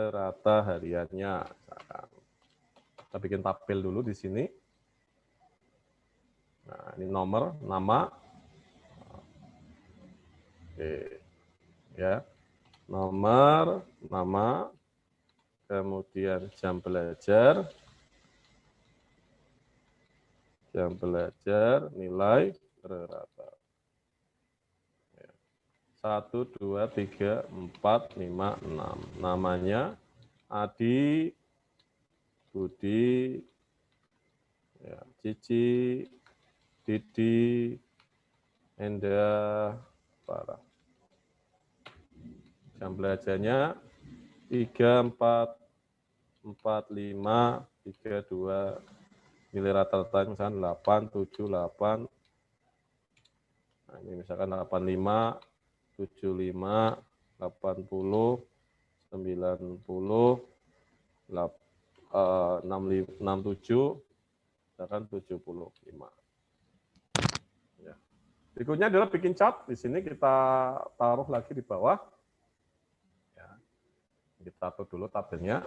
rata hariannya. Misalkan. Kita bikin tabel dulu di sini. Nah, ini nomor, nama. Oke. Ya. Nomor, nama, kemudian jam belajar, nilai rata. 1, 2, 3, 4, 5, 6. Namanya Adi, Budi, ya, Cici, Didi, Endah, Farah. Jam belajarnya 3, 4, 5, 3, 2, nilai rata-rata misalkan 8, 7, 8. Nah, ini misalkan 85, 75, 80, 90, 67, misalkan 75. Ya. Berikutnya adalah bikin chart. Di sini kita taruh lagi di bawah. Ya. Kita taruh dulu tabelnya.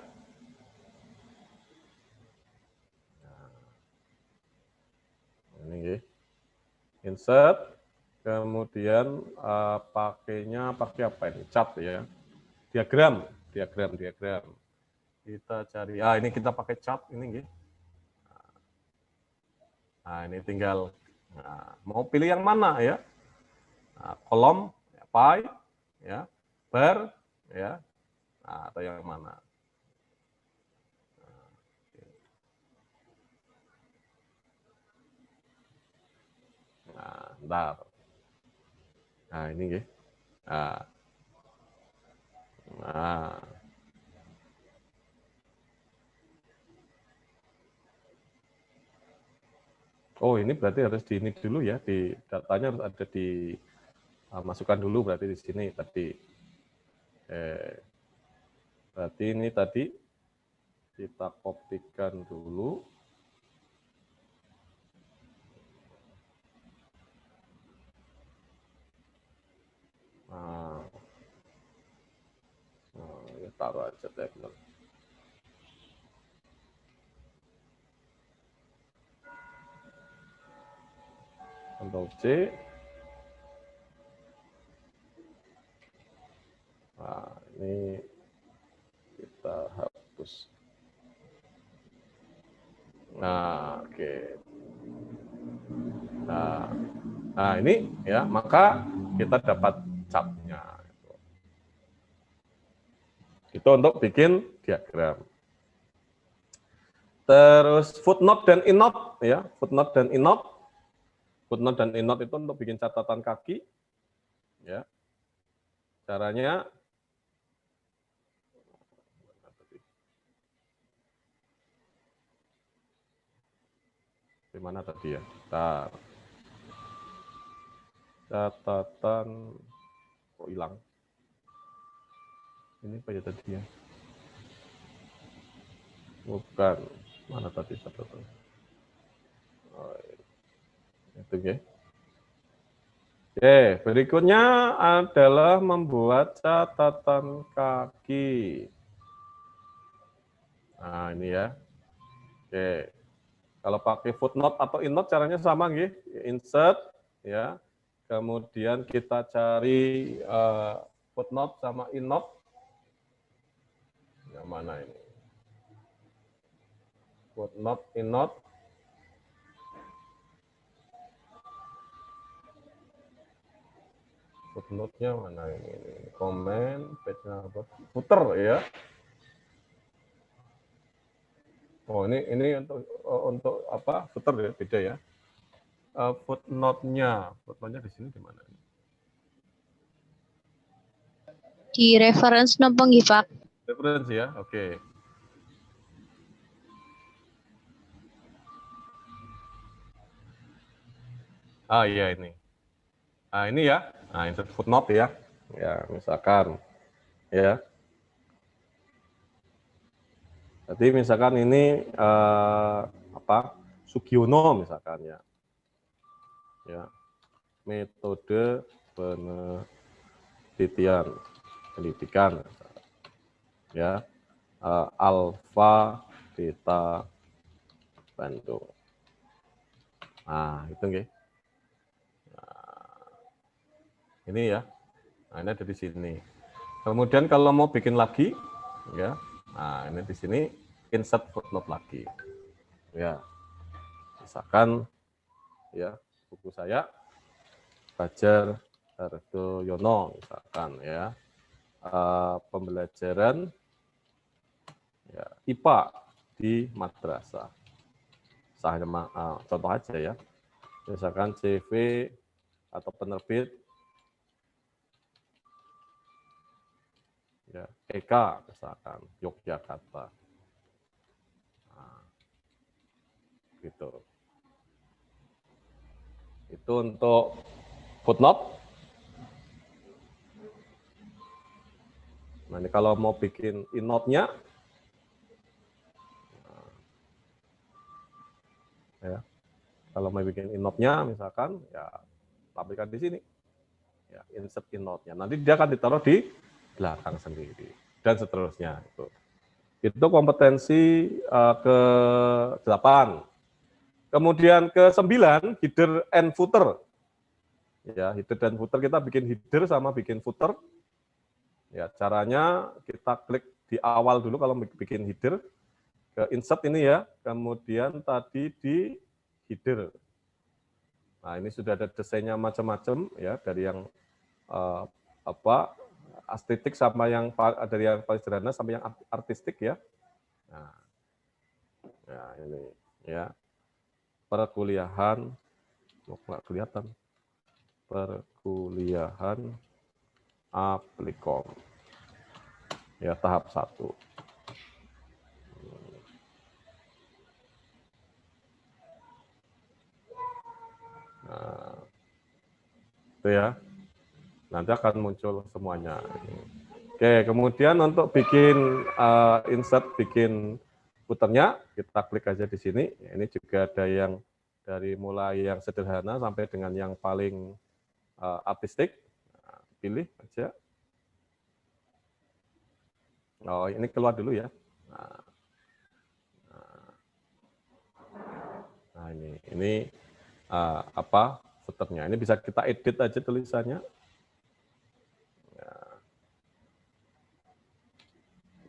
Ini ya. Insert, kemudian pakainya pakai apa ini? Chart ya. Diagram. Kita cari, ini kita pakai chart ini ya. Nah, ini tinggal mau pilih yang mana ya. Nah, kolom, ya, pie, ya, bar, ya, atau yang mana. Nah, bentar. Nah, ini ya. Nah. Oh, ini berarti harus di ini dulu ya, di datanya harus ada di masukkan dulu berarti di sini tadi. Berarti ini tadi kita kopikan dulu. Nah, ya taruh aja tabel. Ctrl C. Nah, ini kita hapus. Nah, oke. Nah, ini ya, maka kita dapat chartnya. Itu untuk bikin diagram. Terus footnote dan endnote ya, footnote dan endnote. Footnote dan endnote itu untuk bikin catatan kaki. Ya. Caranya di mana tadi ya? Bentar. Catatan kok hilang? Ini apa ya tadi ya? Bukan. Mana tadi catatan? Oh, itu ya. Oke, berikutnya adalah membuat catatan kaki. Nah, ini ya. Oke. Kalau pakai footnote atau endnote caranya sama nggih, insert ya. Kemudian kita cari footnote sama endnote. Yang mana ini? Footnote, endnote. Footnote-nya mana ini? Komen, page number, footer ya. Oh, ini untuk apa? Footer ya, beda ya. Footnote-nya di sini di mana? Di reference nopo nggih, Pak? Reference ya, oke. Ah iya ini. Nah ini ya, nah insert footnote ya. Ya misalkan, ya. Jadi misalkan ini apa? Sugiono misalkan ya. Ya. Metode pendidikan ya. Alpha Beta Bandung. Nah, itu nggih. Nah, ini ya. Nah, ini ada di sini. Kemudian kalau mau bikin lagi ya. Nah, ini di sini insert footnote lagi. Ya. Misalkan ya, buku saya Fajar Hardoyono misalkan ya. Pembelajaran ya, IPA di madrasah. Saya contoh aja ya. Misalkan CV atau penerbit ya, EK misalkan Yogyakarta. Nah, gitu. Itu untuk footnote. Nah, ini kalau mau bikin endnote-nya ya. Kalau mau bikin endnote-nya misalkan ya tampilkan di sini. Ya, insert endnote-nya. Nanti dia akan ditaruh di belakang sendiri dan seterusnya itu. Itu kompetensi ke-8. Kemudian ke-9 header and footer. Ya, header dan footer kita bikin header sama bikin footer. Ya, caranya kita klik di awal dulu kalau bikin header, ke insert ini ya, kemudian tadi di header. Nah, ini sudah ada desainnya macam-macam ya, dari yang estetik sama yang dari yang paling sederhana sampai yang artistik ya. Nah, ya ini ya. Perkuliahan, nggak kelihatan. Perkuliahan Aplikom. Ya, tahap 1. Nah, itu ya. Nanti akan muncul semuanya. Oke, kemudian untuk bikin insert, bikin footernya, kita klik aja di sini. Ini juga ada yang dari mulai yang sederhana sampai dengan yang paling artistik. Nah, pilih aja. Oh, ini keluar dulu ya. Nah ini apa footernya. Ini bisa kita edit aja tulisannya.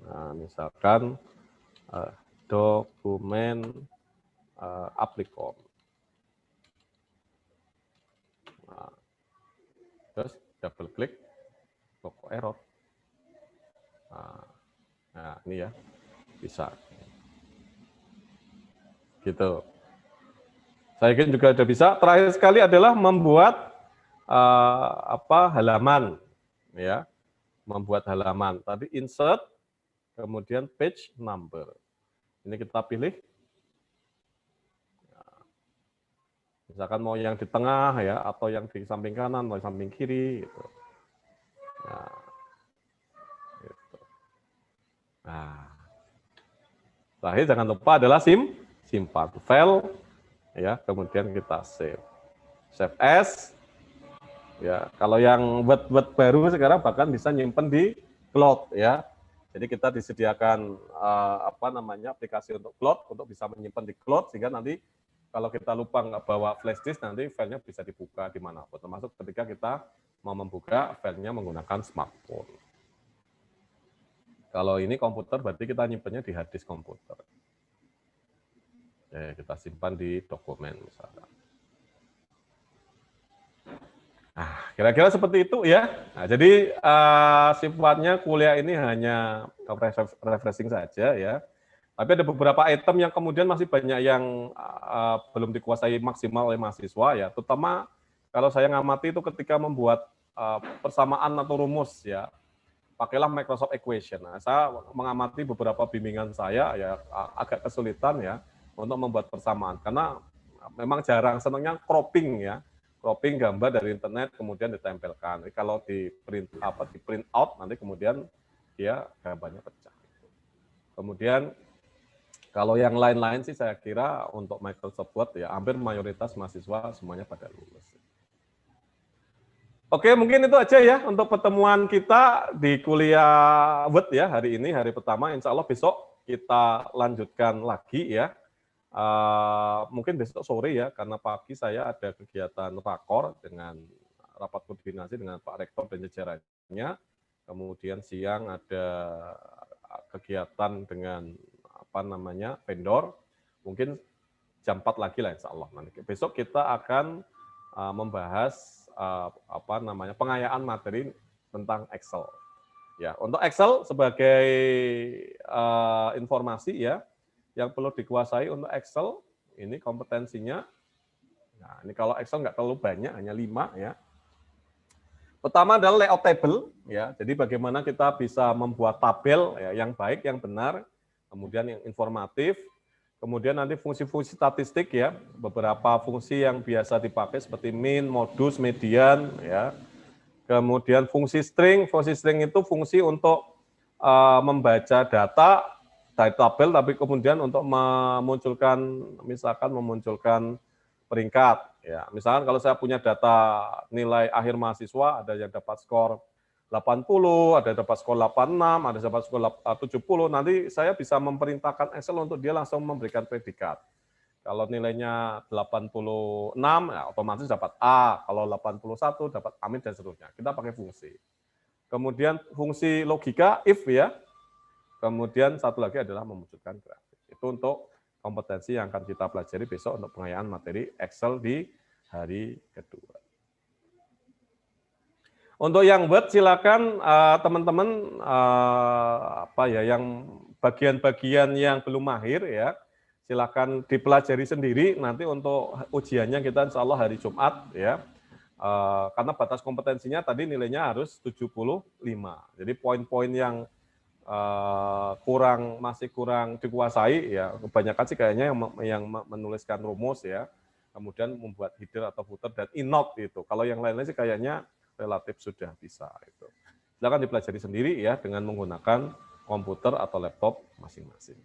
Nah, misalkan dokumen Aplikom. Nah, terus double klik logo error. Nah, ini ya bisa. Gitu. Saya yakin juga sudah bisa. Terakhir sekali adalah membuat halaman, ya, membuat halaman. Tadi insert, kemudian page number. Ini kita pilih. Misalkan mau yang di tengah ya, atau yang di samping kanan, atau di samping kiri. Gitu. Nah, gitu. Nah, terakhir jangan lupa adalah simpan file, ya, kemudian kita save as. Ya, kalau yang web baru sekarang bahkan bisa nyimpen di cloud ya. Jadi kita disediakan aplikasi untuk cloud, untuk bisa menyimpan di cloud, sehingga nanti kalau kita lupa nggak bawa flash disk, nanti filenya bisa dibuka dimanapun, termasuk ketika kita mau membuka filenya menggunakan smartphone. Kalau ini komputer, berarti kita nyimpannya di hard disk komputer. Kita simpan di dokumen misalkan. Nah, kira-kira seperti itu ya. Nah, jadi sifatnya kuliah ini hanya refreshing saja ya. Tapi ada beberapa item yang kemudian masih banyak yang belum dikuasai maksimal oleh mahasiswa ya. Terutama kalau saya ngamati itu ketika membuat persamaan atau rumus ya. Pakailah Microsoft Equation. Nah, saya mengamati beberapa bimbingan saya ya agak kesulitan ya untuk membuat persamaan karena memang jarang, senangnya cropping ya. Cropping gambar dari internet kemudian ditempelkan. Jadi kalau di print out nanti kemudian dia gambarnya pecah. Kemudian kalau yang lain-lain sih saya kira untuk Microsoft Word ya hampir mayoritas mahasiswa semuanya pada lulus. Oke, mungkin itu aja ya untuk pertemuan kita di kuliah Word ya hari ini, hari pertama. Insya Allah besok kita lanjutkan lagi ya. Mungkin besok sore ya, karena pagi saya ada kegiatan rakor dengan rapat koordinasi dengan Pak Rektor dan jajarannya. Kemudian siang ada kegiatan dengan vendor. Mungkin jam 4 lagi lah insya Allah. Nanti besok kita akan membahas pengayaan materi tentang Excel. Ya, untuk Excel sebagai informasi ya, yang perlu dikuasai untuk Excel, ini kompetensinya, nah ini kalau Excel nggak terlalu banyak, hanya 5 ya. Pertama adalah layout table, ya. Jadi bagaimana kita bisa membuat tabel ya, yang baik, yang benar, kemudian yang informatif, kemudian nanti fungsi-fungsi statistik ya, beberapa fungsi yang biasa dipakai seperti min, modus, median, ya. Kemudian fungsi string itu fungsi untuk membaca data dari tabel, tapi kemudian untuk memunculkan, misalkan memunculkan peringkat. Ya, misalkan kalau saya punya data nilai akhir mahasiswa, ada yang dapat skor 80, ada yang dapat skor 86, ada yang dapat skor 70, nanti saya bisa memerintahkan Excel untuk dia langsung memberikan predikat. Kalau nilainya 86, ya otomatis dapat A. Kalau 81, dapat amin, dan seterusnya. Kita pakai fungsi. Kemudian fungsi logika, if ya. Kemudian satu lagi adalah memunculkan grafik. Itu untuk kompetensi yang akan kita pelajari besok untuk pengayaan materi Excel di hari kedua. Untuk yang Word silakan teman-teman yang bagian-bagian yang belum mahir ya, silakan dipelajari sendiri. Nanti untuk ujiannya kita insya Allah hari Jumat ya. Karena batas kompetensinya tadi nilainya harus 75. Jadi poin-poin yang masih kurang dikuasai ya, kebanyakan sih kayaknya yang menuliskan rumus ya, kemudian membuat header atau footer dan inode itu. Kalau yang lain-lain sih kayaknya relatif sudah bisa itu. Silakan dipelajari sendiri ya dengan menggunakan komputer atau laptop masing-masing.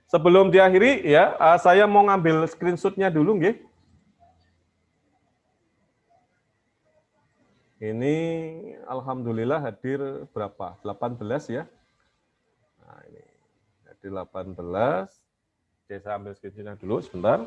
Sebelum diakhiri ya, saya mau ngambil screenshot-nya dulu nggih. Ini alhamdulillah hadir berapa? 18 ya. Nah, ini hadir 18. Oke, saya ambil screenshot-nya dulu sebentar.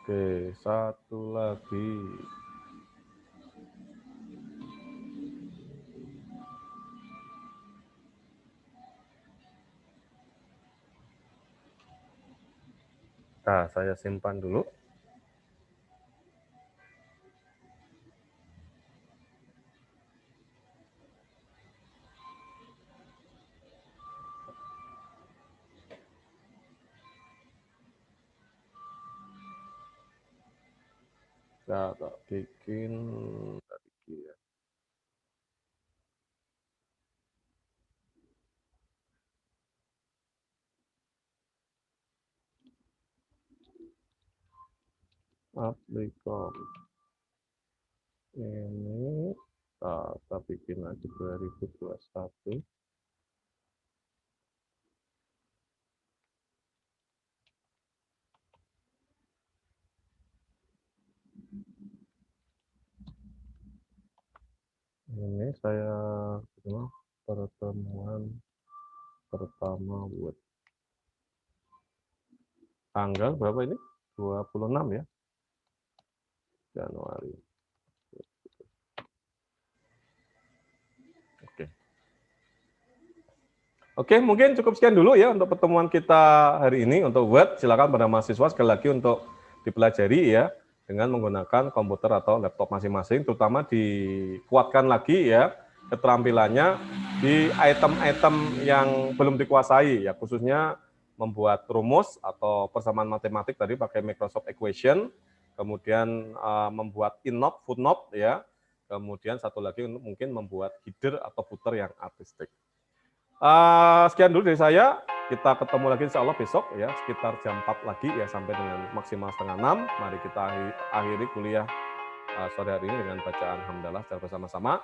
Oke, satu lagi. Nah, saya simpan dulu. Saya tak bikin ya. Aplikasi. Ini kita bikin lagi 2021. Ini saya pertemuan pertama buat tanggal berapa ini? 26 ya, Januari. Oke. Oke, mungkin cukup sekian dulu ya untuk pertemuan kita hari ini untuk Word. Silakan pada mahasiswa sekali lagi untuk dipelajari ya dengan menggunakan komputer atau laptop masing-masing, terutama dikuatkan lagi ya keterampilannya di item-item yang belum dikuasai ya, khususnya membuat rumus atau persamaan matematik tadi pakai Microsoft Equation, kemudian membuat innote, footnote ya, kemudian satu lagi untuk mungkin membuat header atau footer yang artistik. Sekian dulu dari saya. Kita ketemu lagi insya Allah besok ya sekitar jam 4 lagi ya sampai dengan maksimal setengah 6. Mari kita akhiri kuliah sore hari ini dengan bacaan hamdalah secara bersama-sama.